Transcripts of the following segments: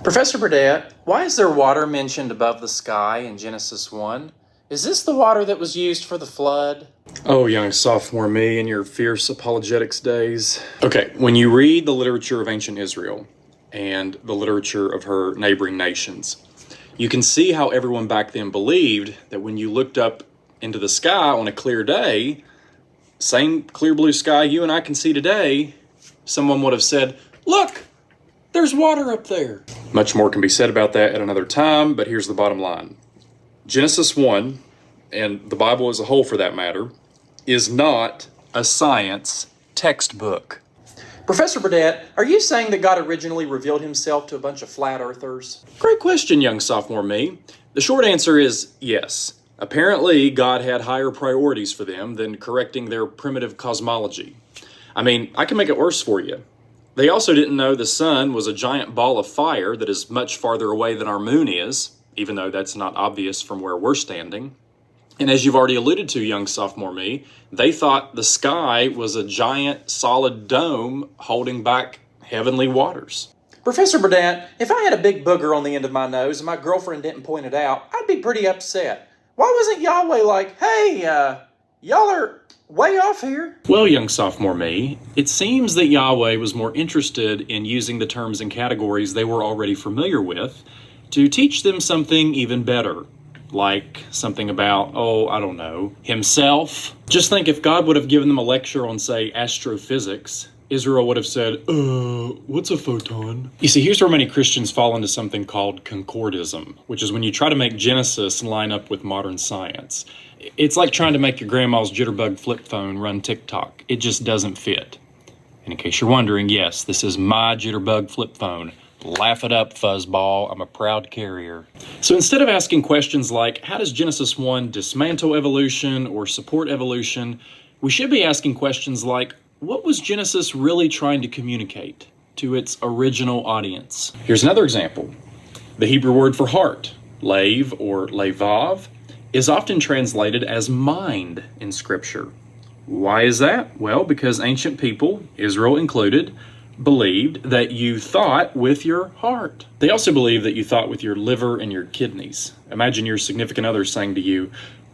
Professor Burdett, why is there water mentioned above the sky in Genesis 1? Is this the water that was used for the flood? Oh, young sophomore me in your fierce apologetics days. Okay, when you read the literature of ancient Israel and the literature of her neighboring nations, you can see how everyone back then believed that when you looked up into the sky on a clear day, same clear blue sky you and I can see today, someone would have said, "Look, there's water up there." Much more can be said about that at another time, but here's the bottom line. Genesis 1, and the Bible as a whole for that matter, is not a science textbook. Professor Burdett, are you saying that God originally revealed himself to a bunch of flat earthers? Great question, young sophomore me. The short answer is yes. Apparently, God had higher priorities for them than correcting their primitive cosmology. I mean, I can make it worse for you. They also didn't know the sun was a giant ball of fire that is much farther away than our moon is, even though that's not obvious from where we're standing. And as you've already alluded to, young sophomore me, they thought the sky was a giant solid dome holding back heavenly waters. Professor Burdett, if I had a big booger on the end of my nose and my girlfriend didn't point it out, I'd be pretty upset. Why wasn't Yahweh like, hey, y'all are way off here? Well, young sophomore me, it seems that Yahweh was more interested in using the terms and categories they were already familiar with to teach them something even better. Like something about, I don't know, himself. Just think if God would have given them a lecture on, say, astrophysics, Israel would have said, what's a photon? You see, here's where many Christians fall into something called concordism, which is when you try to make Genesis line up with modern science. It's like trying to make your grandma's jitterbug flip phone run TikTok. It just doesn't fit. And in case you're wondering, yes, this is my jitterbug flip phone. Laugh it up, fuzzball. I'm a proud carrier. So instead of asking questions like, how does Genesis 1 dismantle evolution or support evolution, we should be asking questions like, what was Genesis really trying to communicate to its original audience? Here's another example. The Hebrew word for heart, lev or levav, is often translated as mind in Scripture. Why is that? Well, because ancient people, Israel included, believed that you thought with your heart. They also believed that you thought with your liver and your kidneys. Imagine your significant other saying to you,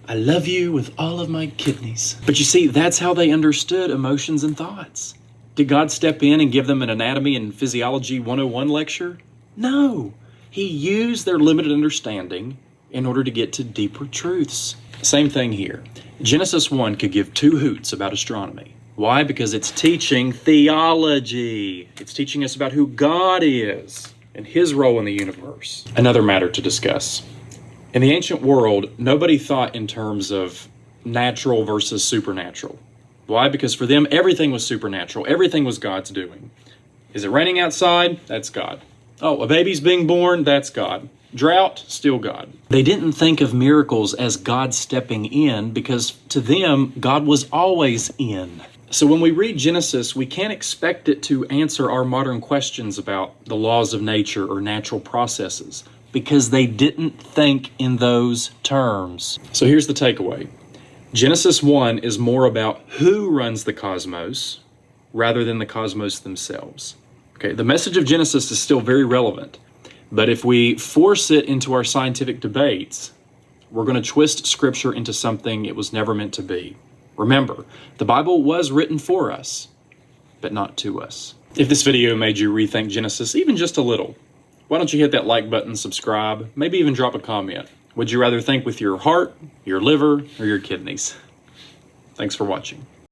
"I love you with all of my kidneys." But you see, that's how they understood emotions and thoughts. Did God step in and give them an anatomy and physiology 101 lecture? No. He used their limited understanding in order to get to deeper truths. Same thing here. Genesis 1 could give two hoots about astronomy. Why? Because it's teaching theology. It's teaching us about who God is and his role in the universe. Another matter to discuss. In the ancient world, nobody thought in terms of natural versus supernatural. Why? Because for them, everything was supernatural. Everything was God's doing. Is it raining outside? That's God. Oh, a baby's being born? That's God. Drought? Still God. They didn't think of miracles as God stepping in because to them, God was always in. So when we read Genesis, we can't expect it to answer our modern questions about the laws of nature or natural processes because they didn't think in those terms. So here's the takeaway. Genesis 1 is more about who runs the cosmos rather than the cosmos themselves. Okay, the message of Genesis is still very relevant, but if we force it into our scientific debates, we're going to twist Scripture into something it was never meant to be. Remember, the Bible was written for us, but not to us. If this video made you rethink Genesis even just a little, why don't you hit that like button, subscribe, maybe even drop a comment. Would you rather think with your heart, your liver, or your kidneys? Thanks for watching.